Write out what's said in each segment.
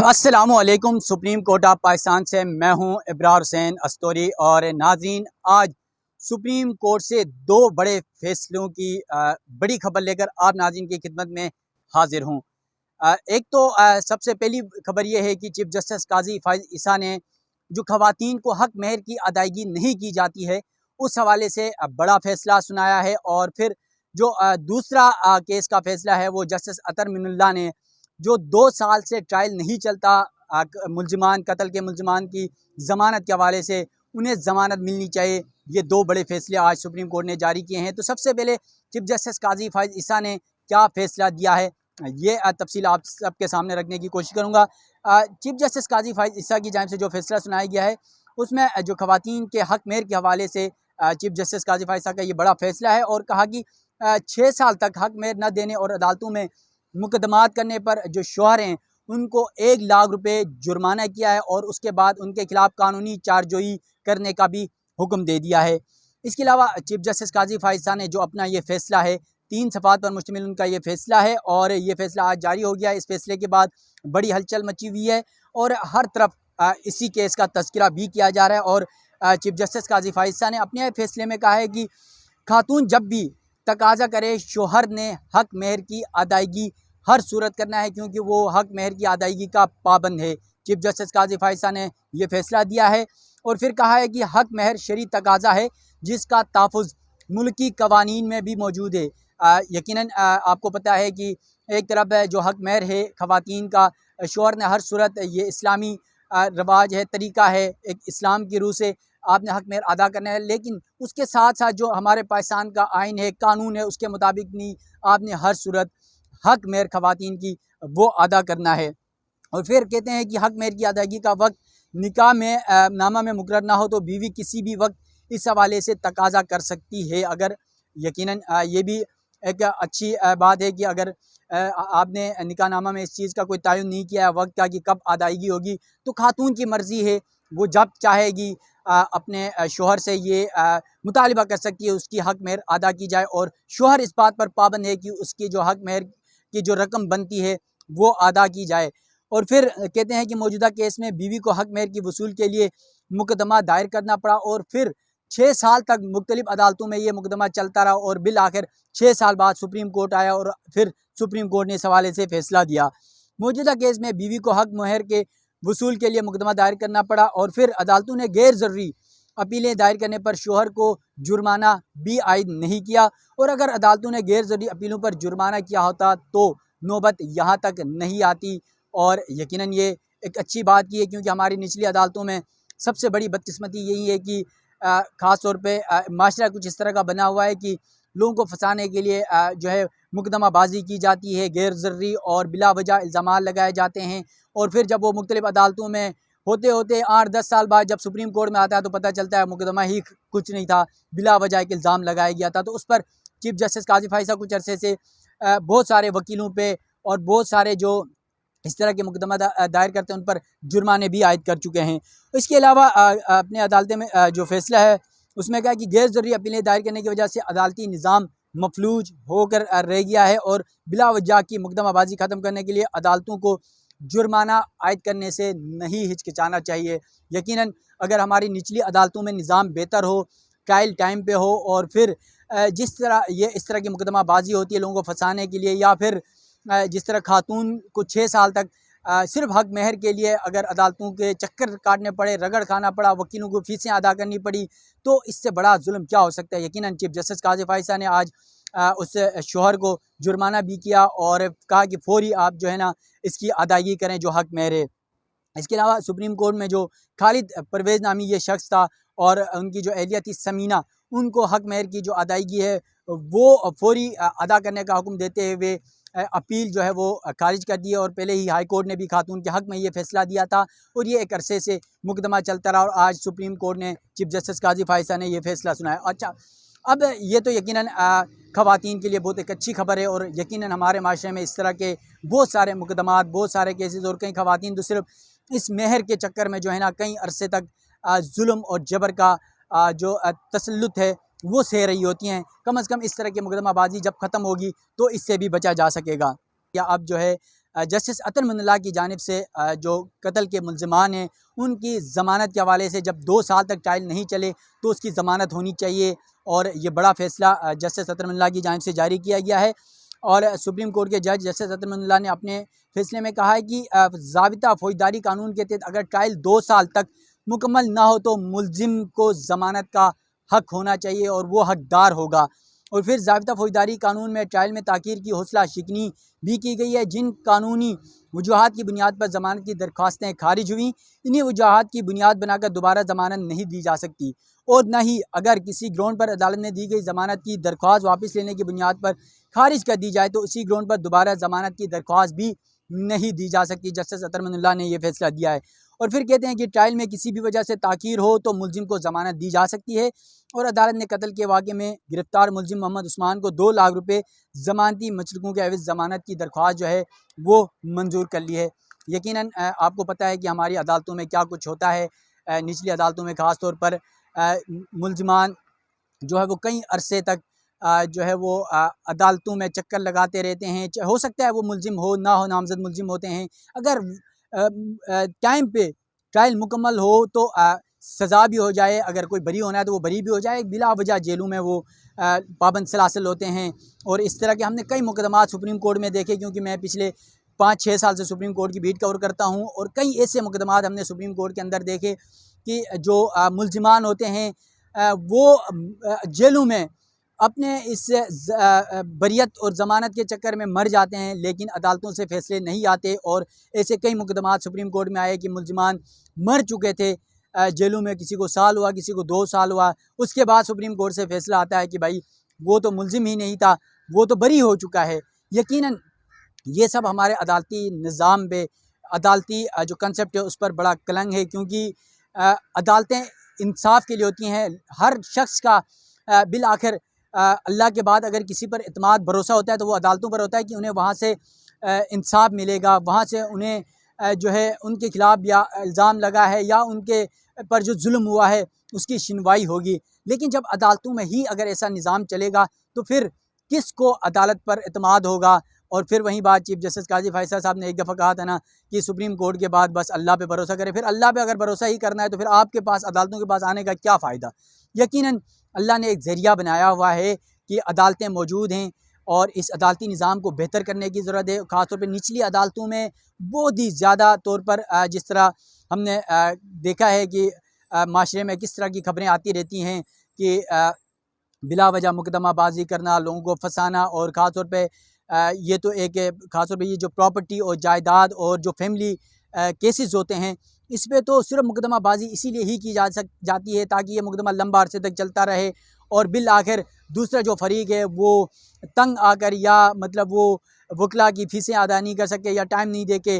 अस्सलामुअलैकुम। Supreme court of Pakistan से मैं हूं इब्रार हुसैन अस्तोरी। और नाजरीन, आज सुप्रीम कोर्ट से दो बड़े फैसलों की बड़ी खबर लेकर आप नाजरीन की खिदमत में हाजिर हूं। एक तो सबसे पहली खबर यह है कि चीफ जस्टिस काजी फाइज ईसा ने जो खवातीन को हक मेहर की अदायगी नहीं की जाती है उस हवाले से बड़ा फैसला सुनाया है। और फिर जो दूसरा केस का फैसला है वो जस्टिस अतर मिनुल्लाह ने जो 2 साल से ट्रायल नहीं चलता मुलजमान कत्ल के मुलजमान की ज़मानत के हवाले से उन्हें ज़मानत मिलनी चाहिए, ये दो बड़े फैसले आज सुप्रीम कोर्ट ने जारी किए हैं। तो सबसे पहले चीफ जस्टिस काजी फाइज ईसा ने क्या फ़ैसला दिया है ये तफसील आप सबके सामने रखने की कोशिश करूँगा। चीफ जस्टिस काजी फाइज ईसा की जानिब से जो फैसला सुनाया गया है उसमें जो खवातीन के हक मेहर के हवाले से चीफ जस्टिस काजी फाइज ईसा का ये बड़ा फैसला है। और कहा कि 6 साल तक हक मेहर न देने और अदालतों में मुकदमात करने पर जो शौहर हैं उनको 1 लाख रुपए जुर्माना किया है और उसके बाद उनके खिलाफ कानूनी चार्जजोई करने का भी हुक्म दे दिया है। इसके अलावा चीफ जस्टिस काजी फाइज ईसा ने जो अपना ये फैसला है 3 सफ़ात पर मुश्तमिल उनका ये फैसला है और ये फैसला आज जारी हो गया है। इस फैसले के बाद बड़ी हलचल मची हुई है और हर तरफ इसी केस का तज़किरा भी किया जा रहा है। और चीफ जस्टिस काजी फाइज ईसा ने अपने फैसले में कहा है कि खातून जब भी तकाजा करे शोहर ने हक मेहर की अदायगी हर सूरत करना है क्योंकि वो हक मेहर की अदायगी का पाबंद है। चीफ जस्टिस काजी फाइज ईसा ने यह फैसला दिया है और फिर कहा है कि हक मेहर शरई तकाजा है जिसका तहफ़्फ़ुज़ मुल्की कवानीन में भी मौजूद है। यकीनन आपको पता है कि एक तरफ जो हक मेहर है ख़वातीन का शोहर ने हर सूरत ये इस्लामी रवाज है, तरीक़ा है, एक इस्लाम की रूह से आपने हक मेहर अदा करना है। लेकिन उसके साथ साथ जो हमारे पाकिस्तान का आइन है, कानून है, उसके मुताबिक नहीं आपने हर सूरत हक मेहर ख़वातीन की वो अदा करना है। और फिर कहते हैं कि हक मेहर की अदायगी का वक्त निकाह में नामा में मुकर्रर ना हो तो बीवी किसी भी वक्त इस हवाले से तकाजा कर सकती है। अगर यकीनन ये भी एक अच्छी बात है कि अगर आपने निकाहनामा में इस चीज़ का कोई तयन नहीं किया है वक्त का कि कब अदायगी होगी तो खातून की मर्ज़ी है, वो जब चाहेगी अपने शोहर से ये मुतालिबा कर सकती है उसकी हक मेहर अदा की जाए। और शोहर इस बात पर पाबंद है कि उसकी जो हक मेहर की जो रकम बनती है वो अदा की जाए। और फिर कहते हैं कि मौजूदा केस में बीवी को हक मेहर की वसूल के लिए मुकदमा दायर करना पड़ा और फिर 6 साल तक मुख्तलिफ अदालतों में ये मुकदमा चलता रहा और बिल आखिर 6 साल बाद सुप्रीम कोर्ट आया और फिर सुप्रीम कोर्ट ने इस हवाले से फैसला दिया। मौजूदा केस में बीवी को हक मेहर के वसूल के लिए मुकदमा दायर करना पड़ा और फिर अदालतों ने गैर ज़रूरी अपीलें दायर करने पर शोहर को जुर्माना भी आयद नहीं किया। और अगर अदालतों ने गैर ज़रूरी अपीलों पर जुर्माना किया होता तो नौबत यहाँ तक नहीं आती। और यकीनन ये एक अच्छी बात की है क्योंकि हमारी निचली अदालतों में सबसे बड़ी बदकिस्मती यही है कि ख़ास तौर पे माशरा कुछ इस तरह का बना हुआ है कि लोगों को फंसाने के लिए जो है मुकदमाबाजी की जाती है, गैर ज़रूरी और बिला वजह इल्ज़ामात लगाए जाते हैं। और फिर जब वो मुख्तलिफ अदालतों में होते होते 8-10 साल बाद जब सुप्रीम कोर्ट में आता है तो पता चलता है मुकदमा ही कुछ नहीं था, बिला वजह एक इल्ज़ाम लगाया गया था। तो उस पर चीफ जस्टिस काजी फाइज ईसा कुछ अरसे से बहुत सारे वकीलों पे और बहुत सारे जो इस तरह के मुकदमा दायर करते हैं उन पर जुर्माने भी आयद कर चुके हैं। इसके अलावा अपने अदालत में जो फैसला है उसमें कहा कि गैर ज़रूरी अपीलें दायर करने की वजह से अदालती निज़ाम मफलूज होकर रह गया है और बिला वजह की मुकदमाबाजी ख़त्म करने के लिए अदालतों को जुर्माना आयद करने से नहीं हिचकिचाना चाहिए। यकीनन अगर हमारी निचली अदालतों में निज़ाम बेहतर हो, ट्रायल टाइम पे हो और फिर जिस तरह ये इस तरह की मुकदमाबाजी होती है लोगों को फंसाने के लिए या फिर जिस तरह खातून को 6 साल तक सिर्फ हक मेहर के लिए अगर अदालतों के चक्कर काटने पड़े, रगड़ खाना पड़ा, वकीलों को फ़ीसें अदा करनी पड़ी तो इससे बड़ा जुल्म क्या हो सकता है। यकीनन चीफ जस्टिस काजी फाइज ईसा ने आज उस शोहर को जुर्माना भी किया और कहा कि फ़ौरी आप जो है ना इसकी अदायगी करें जो हक मेहर है। इसके अलावा सुप्रीम कोर्ट में जो खालिद परवेज़ नामी ये शख्स था और उनकी जो एहलिया थी समीना, उनको हक मेहर की जो अदायगी है वो फ़ौरी अदा करने का हुक्म देते हुए अपील जो है वो खारिज कर दी है। और पहले ही हाई कोर्ट ने भी खातून के हक़ में ये फ़ैसला दिया था और ये एक अरसे से मुकदमा चलता रहा और आज सुप्रीम कोर्ट ने चीफ जस्टिस काजी फाइज ईसा ने ये फ़ैसला सुनाया। अच्छा, अब ये तो यकीनन ख़वातीन के लिए बहुत एक अच्छी खबर है और यकीनन हमारे माशरे में इस तरह के बहुत सारे मुकदमात, बहुत सारे केसेस और कई ख़वातीन तो सिर्फ इस मेहर के चक्कर में जो है ना कई अरसे तक जुल्म और जबर का जो तसल्लुत है वो सह रही होती हैं। कम से कम इस तरह की मुकदमाबाजी जब ख़त्म होगी तो इससे भी बचा जा सकेगा। या अब जो है जस्टिस अतर मुल्ला की जानिब से जो कत्ल के मुल्ज़िमान हैं उनकी ज़मानत के हवाले से जब 2 साल तक ट्रायल नहीं चले तो उसकी ज़मानत होनी चाहिए। और ये बड़ा फ़ैसला जस्टिस अतर मुल्ला की जानिब से जारी किया गया है। और सुप्रीम कोर्ट के जज जस्टिस अतर मुल्ला ने अपने फ़ैसले में कहा है कि ज़ाबिता फ़ौजदारी कानून के तहत अगर ट्रायल 2 साल तक मुकम्मल ना हो तो मुल्ज़िम को ज़मानत का हक़ होना चाहिए और वो हक़दार होगा। और फिर ज़ाबिता फ़ौजदारी कानून में ट्रायल में ताख़ीर की हौसला शिकनी भी की गई है। जिन कानूनी वजूहात की बुनियाद पर ज़मानत की दरख्वास्तें खारिज हुई, इन्हीं वजूहात की बुनियाद बनाकर दोबारा ज़मानत नहीं दी जा सकती। और न ही अगर किसी ग्राउंड पर अदालत ने दी गई ज़मानत की दरख्वास्त वापस लेने की बुनियाद पर खारिज कर दी जाए तो उसी ग्राउंड पर दोबारा ज़मानत की दरख्वास्त भी नहीं दी जा सकती। जस्टिस अतर मुल्ला ने यह फ़ैसला दिया है। और फिर कहते हैं कि ट्रायल में किसी भी वजह से ताख़ीर हो तो मुल्ज़िम को ज़मानत दी जा सकती है। और अदालत ने कत्ल के वाक़े में गिरफ़्तार मुल्ज़िम मोहम्मद उस्मान को 2 लाख रुपये ज़मानती मशरकों के एवज़ ज़मानत की दरख्वास्त जो है वो मंजूर कर ली है। यकीनन आपको पता है कि हमारी अदालतों में क्या कुछ होता है। निचली अदालतों में ख़ास तौर पर मुल्ज़िमान जो है वो कई अरसे तक जो है वो अदालतों में चक्कर लगाते रहते हैं। हो सकता है वो मुल्ज़िम हो ना हो, नामज़द मुल्ज़िम होते हैं। अगर टाइम पे ट्रायल मुकम्मल हो तो सज़ा भी हो जाए, अगर कोई बरी होना है तो वो बरी भी हो जाए, बिला वजह जेलों में वो पाबंद सलासिल होते हैं। और इस तरह के हमने कई मुकदमात सुप्रीम कोर्ट में देखे, क्योंकि मैं पिछले 5-6 साल से सुप्रीम कोर्ट की बीट कवर करता हूँ। और कई ऐसे मुकदमात हमने सुप्रीम कोर्ट के अंदर देखे कि जो मुल्ज़िमान होते हैं वो जेलों में अपने इस बरियत और ज़मानत के चक्कर में मर जाते हैं, लेकिन अदालतों से फ़ैसले नहीं आते। और ऐसे कई मुकदमात सुप्रीम कोर्ट में आए कि मुल्ज़िमान मर चुके थे जेलों में, किसी को साल हुआ, किसी को 2 साल हुआ, उसके बाद सुप्रीम कोर्ट से फ़ैसला आता है कि भाई वो तो मुल्ज़िम ही नहीं था, वो तो बरी हो चुका है। यकीनन ये सब हमारे अदालती निज़ाम पे, अदालती जो कंसेप्ट है उस पर बड़ा कलंक है, क्योंकि अदालतें इंसाफ के लिए होती हैं। हर शख्स का बिल आखिर अल्लाह के बाद अगर किसी पर इत्मीनान भरोसा होता है तो वो अदालतों पर होता है कि उन्हें वहाँ से इंसाफ मिलेगा, वहाँ से उन्हें जो है उनके खिलाफ़ या इल्ज़ाम लगा है या उनके पर जो जुल्म हुआ है उसकी सुनवाई होगी। लेकिन जब अदालतों में ही अगर ऐसा निज़ाम चलेगा तो फिर किसको अदालत पर इत्मीनान होगा। और फिर वही बात चीफ जस्टिस काजी फैसल साहब ने एक दफ़ा कहा था ना कि सुप्रीम कोर्ट के बाद बस अल्लाह पे भरोसा करें। फिर अल्लाह पे अगर भरोसा ही करना है तो फिर आपके पास अदालतों के पास आने का क्या फ़ायदा। यकीनन अल्लाह ने एक ज़रिया बनाया हुआ है कि अदालतें मौजूद हैं और इस अदालती निज़ाम को बेहतर करने की ज़रूरत है। ख़ासतौर पर निचली अदालतों में बहुत ही ज़्यादा तौर पर जिस तरह हमने देखा है कि माशरे में किस तरह की खबरें आती रहती हैं कि बिला वजह मुकदमाबाजी करना, लोगों को फंसाना। और ख़ास तौर पे ये तो एक ख़ास तौर पे ये जो प्रॉपर्टी और जायदाद और जो फैमिली केसेस होते हैं इस पे तो सिर्फ मुकदमाबाजी इसीलिए ही की जाती है ताकि ये मुकदमा लंबा अरसे तक चलता रहे और बिल आखिर दूसरा जो फरीक है वो तंग आकर या मतलब वो वकला की फ़ीसें अदा नहीं कर सके या टाइम नहीं दे के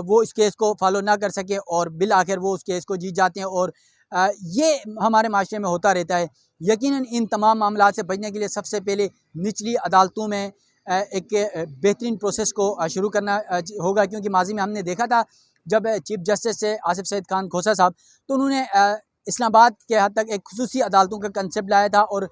वो इस केस को फॉलो ना कर सके और बिल आखिर वो उस केस को जीत जाते हैं। और ये हमारे माशरे में होता रहता है। यकीनन इन तमाम मामलात से बचने के लिए सबसे पहले निचली अदालतों में एक बेहतरीन प्रोसेस को शुरू करना होगा, क्योंकि माजी में हमने देखा था जब चीफ जस्टिस से आसिफ सईद खान खोसा साहब, तो उन्होंने इस्लामाबाद के हद तक एक खुसूसी अदालतों का कंसेप्ट लाया था और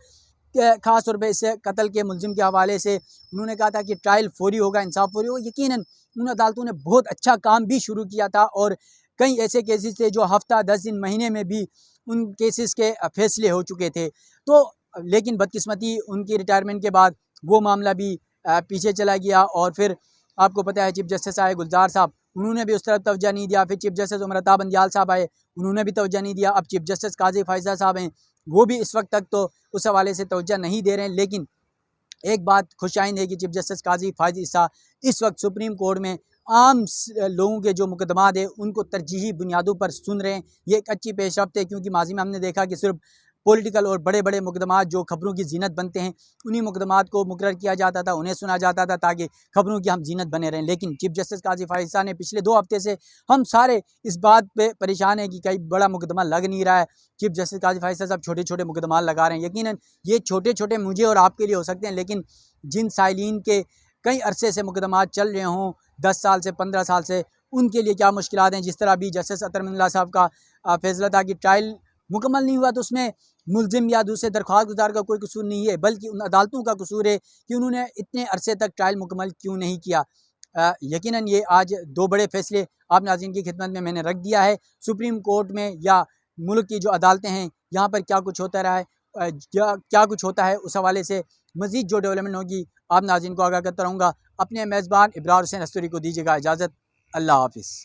ख़ास तौर पे इससे कत्ल के मुल्ज़िम के हवाले से उन्होंने कहा था कि ट्रायल फौरी होगा, इंसाफ फौरी होगा। यकीनन उन अदालतों ने बहुत अच्छा काम भी शुरू किया था और कई ऐसे केसेस थे जो हफ्ता 10 दिन महीने में भी उन केसेस के फ़ैसले हो चुके थे। तो लेकिन बदकिस्मती उनकी रिटायरमेंट के बाद वो मामला भी पीछे चला गया। और फिर आपको पता है चीफ जस्टिस आए गुलजार साहब, उन्होंने भी उस तरफ तवज्जो नहीं दिया। फिर चीफ जस्टिस उमरता बंदियाल साहब आए, उन्होंने भी तवज्जो नहीं दिया। अब चीफ जस्टिस काजी फैसल साहब हैं, वो भी इस वक्त तक तो उस हवाले से तवज्जो नहीं दे रहे हैं। लेकिन एक बात खुशाइन है कि चीफ जस्टिस काजी फायज़ ईसा इस वक्त सुप्रीम कोर्ट में आम लोगों के जो मुकदमात है उनको तरजीही बुनियादों पर सुन रहे हैं। ये एक अच्छी पेशरफ्त है, क्योंकि माजी में हमने देखा कि सिर्फ पॉलिटिकल और बड़े बड़े मुकदमात जो खबरों की जीनत बनते हैं उन्हीं मुकदमात को मुकर्रर किया जाता था, उन्हें सुना जाता था ताकि खबरों की हम जीनत बने रहें। लेकिन चीफ जस्टिस काजी फैसल साहब ने पिछले 2 हफ्ते से हम सारे इस बात पे परेशान हैं कि कई बड़ा मुकदमा लग नहीं रहा है। चीफ जस्टिस काजी फैसल साहब छोटे छोटे मुकदमा लगा रहे हैं। यकीनन ये छोटे छोटे मुझे और आपके लिए हो सकते हैं, लेकिन जिन साइलिन के कई अरसे से मुकदमात चल रहे हों 10 साल से 15 साल से, उनके लिए क्या मुश्किलात हैं। जिस तरह अभी जस्टिस अतर मुल्ला साहब का फैसला था कि ट्रायल मुकम्मल नहीं हुआ तो उसमें मुल्ज़िम या दूसरे दरख्वास्त गुजार का कोई कसूर नहीं है, बल्कि उन अदालतों का कसूर है कि उन्होंने इतने अरसे तक ट्रायल मुकम्मल क्यों नहीं किया। यकीनन ये आज दो बड़े फैसले आप नाज़रीन की खिदमत में मैंने रख दिया है। सुप्रीम कोर्ट में या मुल्क की जो अदालतें हैं यहाँ पर क्या कुछ होता रहा है, क्या कुछ होता है, उस हवाले से मज़ीद जो डेवलपमेंट होगी आप नाज़रीन को आगाह करता रहूँगा। अपने मेज़बान इब्रार हुसैन अस्तूरी को दीजिएगा इजाज़त। अल्लाह हाफ़िज़।